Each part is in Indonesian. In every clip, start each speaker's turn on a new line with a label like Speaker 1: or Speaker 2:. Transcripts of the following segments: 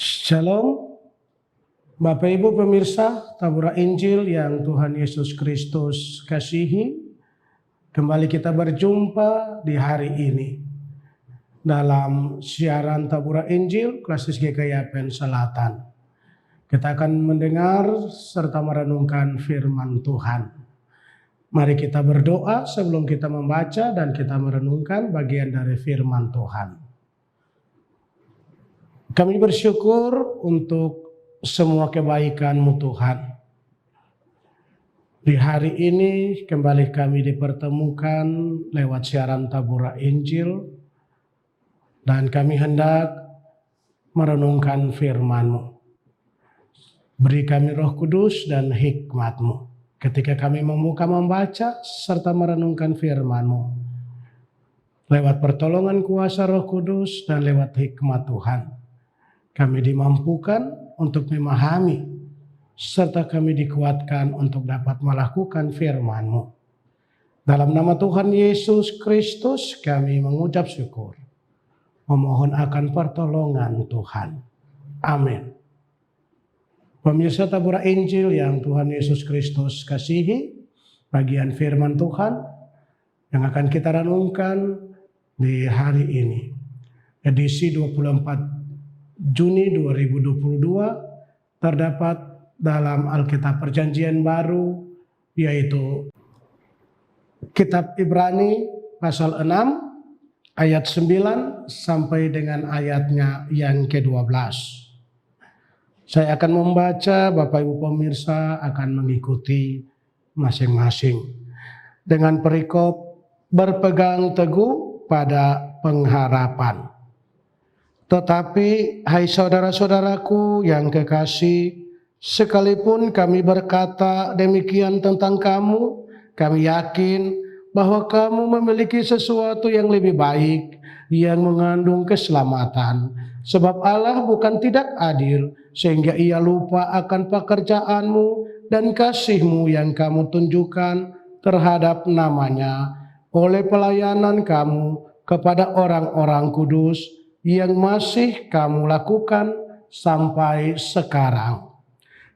Speaker 1: Shalom, Bapak Ibu pemirsa Tabura Injil yang Tuhan Yesus Kristus kasihi. Kembali kita berjumpa di hari ini dalam siaran Tabura Injil Klasis GKYPN Selatan. Kita akan mendengar serta merenungkan firman Tuhan. Mari kita berdoa sebelum kita membaca dan kita merenungkan bagian dari firman Tuhan. Kami bersyukur untuk semua kebaikan-Mu Tuhan. Di hari ini kembali kami dipertemukan lewat siaran Tabura Injil dan kami hendak merenungkan firman-Mu. Beri kami Roh Kudus dan hikmat-Mu ketika kami membaca serta merenungkan firman-Mu. Lewat pertolongan kuasa Roh Kudus dan lewat hikmat Tuhan, kami dimampukan untuk memahami, serta kami dikuatkan untuk dapat melakukan firman-Mu. Dalam nama Tuhan Yesus Kristus kami mengucap syukur. Memohon akan pertolongan Tuhan. Amin. Pemirsa Tabura Injil yang Tuhan Yesus Kristus kasihi, bagian firman Tuhan yang akan kita renungkan di hari ini. Edisi 24 Juni 2022 terdapat dalam Alkitab Perjanjian Baru, yaitu Kitab Ibrani pasal 6 ayat 9 sampai dengan ayatnya yang ke-12. Saya akan membaca, Bapak Ibu pemirsa akan mengikuti masing-masing dengan perikop berpegang teguh pada pengharapan. Tetapi, hai saudara-saudaraku yang kekasih, sekalipun kami berkata demikian tentang kamu, kami yakin bahwa kamu memiliki sesuatu yang lebih baik, yang mengandung keselamatan. Sebab Allah bukan tidak adil, sehingga Ia lupa akan pekerjaanmu dan kasih-Mu yang kamu tunjukkan terhadap namanya oleh pelayanan kamu kepada orang-orang kudus, yang masih kamu lakukan sampai sekarang.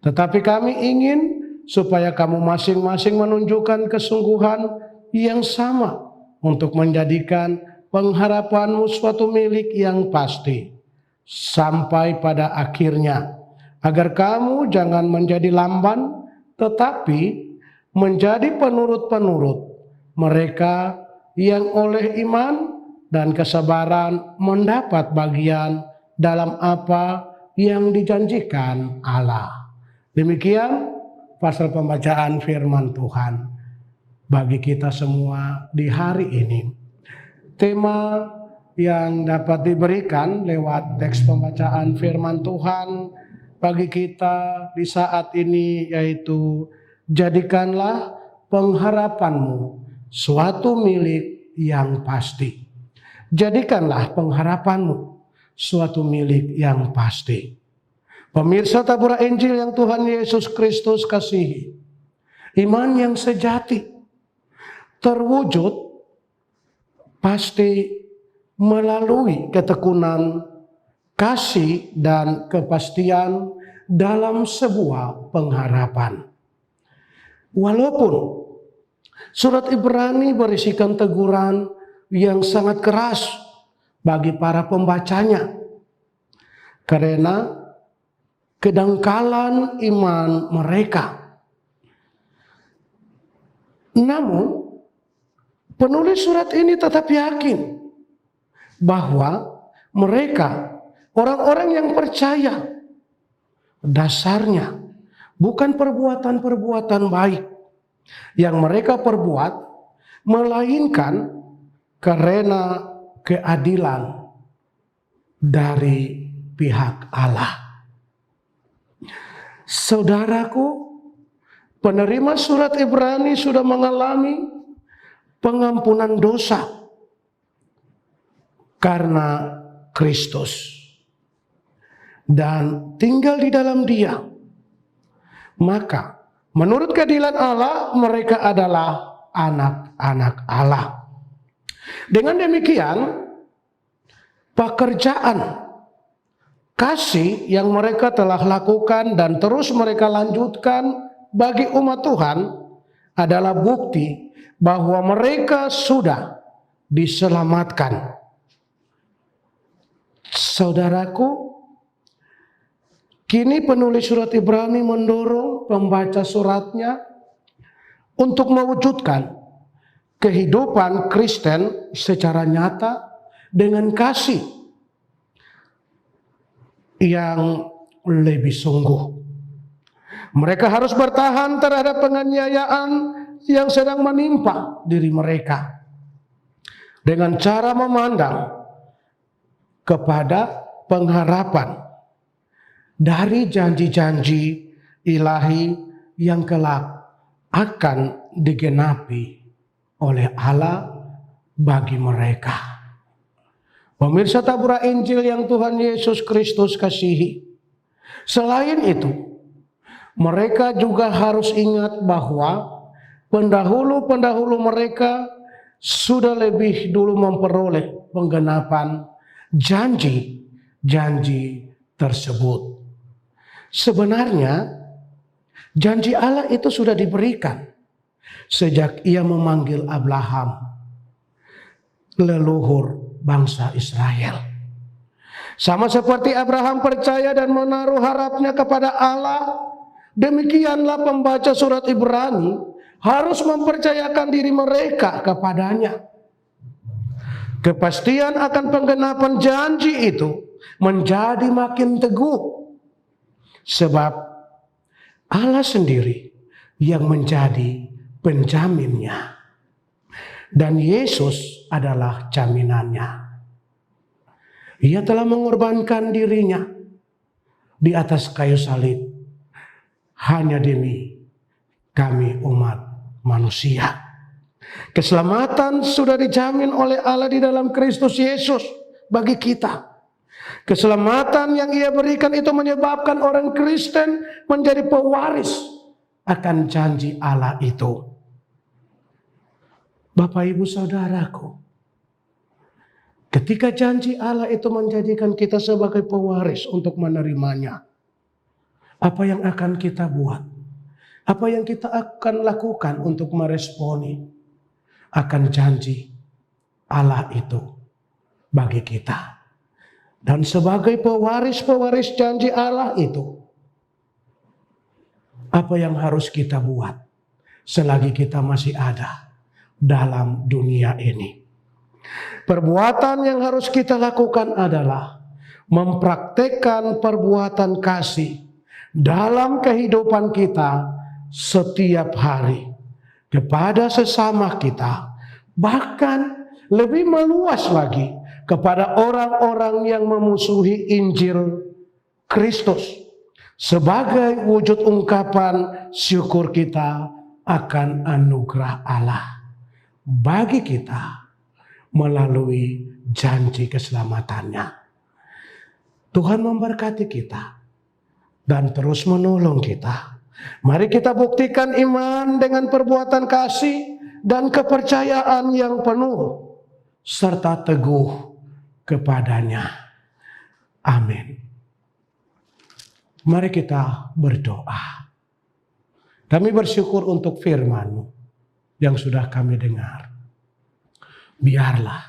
Speaker 1: Tetapi kami ingin supaya kamu masing-masing menunjukkan kesungguhan yang sama untuk menjadikan pengharapanmu suatu milik yang pasti sampai pada akhirnya, agar kamu jangan menjadi lamban tetapi menjadi penurut-penurut mereka yang oleh iman dan kesabaran mendapat bagian dalam apa yang dijanjikan Allah. Demikian pasal pembacaan firman Tuhan bagi kita semua di hari ini. Tema yang dapat diberikan lewat teks pembacaan firman Tuhan bagi kita di saat ini yaitu, jadikanlah pengharapanmu suatu milik yang pasti. Jadikanlah pengharapanmu suatu milik yang pasti. Pemirsa Tabura Injil yang Tuhan Yesus Kristus kasihi, iman yang sejati terwujud pasti melalui ketekunan, kasih, dan kepastian dalam sebuah pengharapan. Walaupun surat Ibrani berisikan teguran yang sangat keras bagi para pembacanya, karena kedangkalan iman mereka. Namun, penulis surat ini tetap yakin bahwa mereka, orang-orang yang percaya, dasarnya bukan perbuatan-perbuatan baik yang mereka perbuat, melainkan karena keadilan dari pihak Allah. Saudaraku, penerima surat Ibrani sudah mengalami pengampunan dosa karena Kristus dan tinggal di dalam Dia. Maka menurut keadilan Allah, mereka adalah anak-anak Allah. Dengan demikian, pekerjaan kasih yang mereka telah lakukan dan terus mereka lanjutkan bagi umat Tuhan adalah bukti bahwa mereka sudah diselamatkan. Saudaraku, kini penulis surat Ibrani mendorong pembaca suratnya untuk mewujudkan kehidupan Kristen secara nyata dengan kasih yang lebih sungguh. Mereka harus bertahan terhadap penganiayaan yang sedang menimpa diri mereka dengan cara memandang kepada pengharapan dari janji-janji ilahi yang kelak akan digenapi oleh Allah bagi mereka. Pemirsa tabura Injil yang Tuhan Yesus Kristus kasihi. Selain itu, mereka juga harus ingat bahwa pendahulu-pendahulu mereka sudah lebih dulu memperoleh penggenapan janji-janji tersebut. Sebenarnya, janji Allah itu sudah diberikan sejak Ia memanggil Abraham, leluhur bangsa Israel. Sama seperti Abraham percaya dan menaruh harapnya kepada Allah, demikianlah pembaca surat Ibrani harus mempercayakan diri mereka kepadanya. Kepastian akan penggenapan janji itu menjadi makin teguh, sebab Allah sendiri yang menjadi penjaminnya. Dan Yesus adalah jaminannya. Ia telah mengorbankan dirinya di atas kayu salib hanya demi kami umat manusia. Keselamatan sudah dijamin oleh Allah di dalam Kristus Yesus bagi kita. Keselamatan yang Ia berikan itu menyebabkan orang Kristen menjadi pewaris akan janji Allah itu. Bapak, Ibu, Saudaraku, ketika janji Allah itu menjadikan kita sebagai pewaris untuk menerimanya, apa yang akan kita buat? Apa yang kita akan lakukan untuk meresponi akan janji Allah itu bagi kita? Dan sebagai pewaris-pewaris janji Allah itu, apa yang harus kita buat selagi kita masih ada dalam dunia ini? Perbuatan yang harus kita lakukan adalah mempraktekkan perbuatan kasih dalam kehidupan kita setiap hari kepada sesama kita, bahkan lebih meluas lagi kepada orang-orang yang memusuhi Injil Kristus sebagai wujud ungkapan syukur kita akan anugerah Allah bagi kita melalui janji keselamatannya. Tuhan memberkati kita dan terus menolong kita. Mari kita buktikan iman dengan perbuatan kasih dan kepercayaan yang penuh serta teguh kepadanya. Amin. Mari kita berdoa. Kami bersyukur untuk firman-Mu yang sudah kami dengar. Biarlah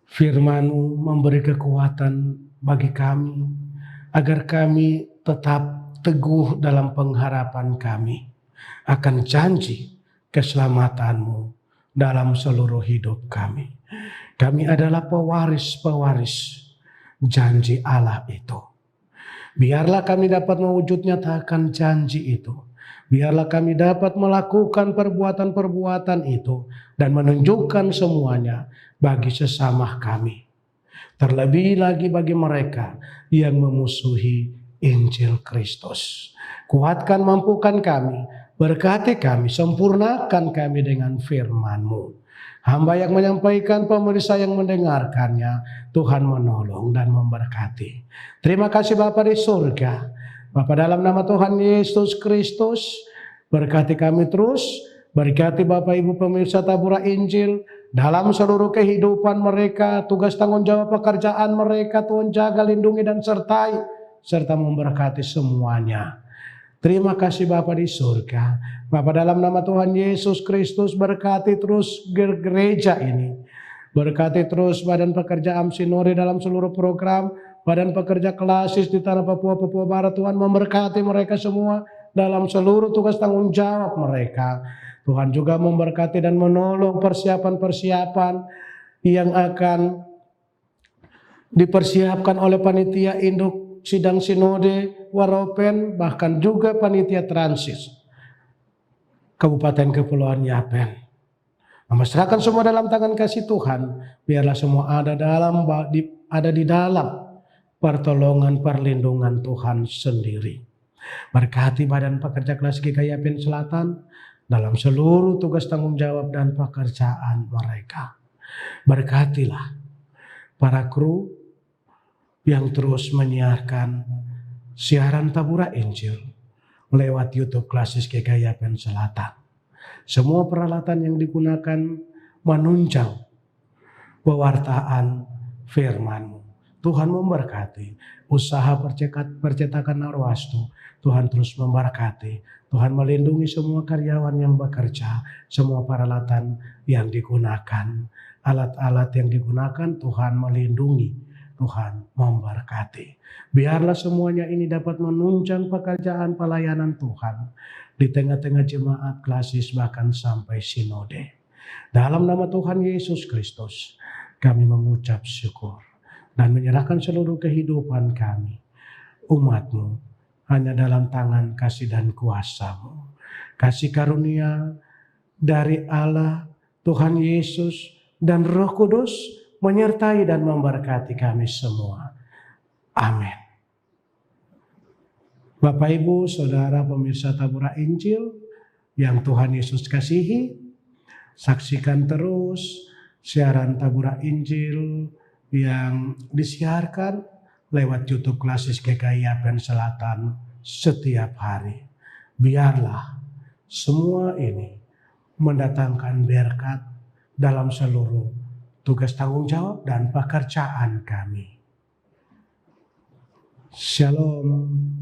Speaker 1: firman-Mu memberi kekuatan bagi kami, agar kami tetap teguh dalam pengharapan kami akan janji keselamatan-Mu dalam seluruh hidup kami. Kami adalah pewaris-pewaris janji Allah itu. Biarlah kami dapat mewujud nyatakan janji itu. Biarlah kami dapat melakukan perbuatan-perbuatan itu dan menunjukkan semuanya bagi sesama kami. Terlebih lagi bagi mereka yang memusuhi Injil Kristus. Kuatkan, mampukan kami, berkati kami, sempurnakan kami dengan firman-Mu. Hamba yang menyampaikan, pemirsa yang mendengarkannya, Tuhan menolong dan memberkati. Terima kasih Bapa di surga. Bapa, dalam nama Tuhan Yesus Kristus, berkati kami terus, berkati Bapak Ibu pemirsa Tabura Injil, dalam seluruh kehidupan mereka, tugas tanggung jawab pekerjaan mereka, Tuhan jaga, lindungi, dan sertai, serta memberkati semuanya. Terima kasih Bapa di surga. Bapa, dalam nama Tuhan Yesus Kristus, berkati terus gereja ini. Berkati terus badan pekerja Amsinore dalam seluruh program, badan pekerja klasis di tanah Papua Barat. Tuhan memberkati mereka semua dalam seluruh tugas tanggung jawab mereka. Tuhan juga memberkati dan menolong persiapan-persiapan yang akan dipersiapkan oleh panitia induk sidang sinode Waropen, bahkan juga panitia transis Kabupaten Kepulauan Yapen. Memasrahkan semua dalam tangan kasih Tuhan, biarlah semua ada di dalam pertolongan perlindungan Tuhan sendiri. Berkati badan pekerja kelas GKI Yapen Selatan dalam seluruh tugas tanggung jawab dan pekerjaan mereka. Berkatilah para kru yang terus menyiarkan siaran Tabura Injil lewat YouTube Klasis GKI Yapen Selatan. Semua peralatan yang digunakan menunjang pewartaan firman-Mu. Tuhan memberkati usaha percetakan Narwastu. Tuhan terus memberkati. Tuhan melindungi semua karyawan yang bekerja, semua peralatan yang digunakan, alat-alat yang digunakan, Tuhan melindungi, Tuhan memberkati. Biarlah semuanya ini dapat menunjang pekerjaan pelayanan Tuhan di tengah-tengah jemaat klasis bahkan sampai sinode. Dalam nama Tuhan Yesus Kristus, kami mengucap syukur dan menyerahkan seluruh kehidupan kami, umat-Mu, hanya dalam tangan kasih dan kuasa-Mu. Kasih karunia dari Allah, Tuhan Yesus, dan Roh Kudus menyertai dan memberkati kami semua. Amin. Bapak, Ibu, Saudara pemirsa Tabura Injil yang Tuhan Yesus kasihi, saksikan terus siaran Tabura Injil yang disiarkan lewat YouTube Klasis GKI Yapen Selatan setiap hari. Biarlah semua ini mendatangkan berkat dalam seluruh tugas tanggung jawab dan pekerjaan kami. Shalom.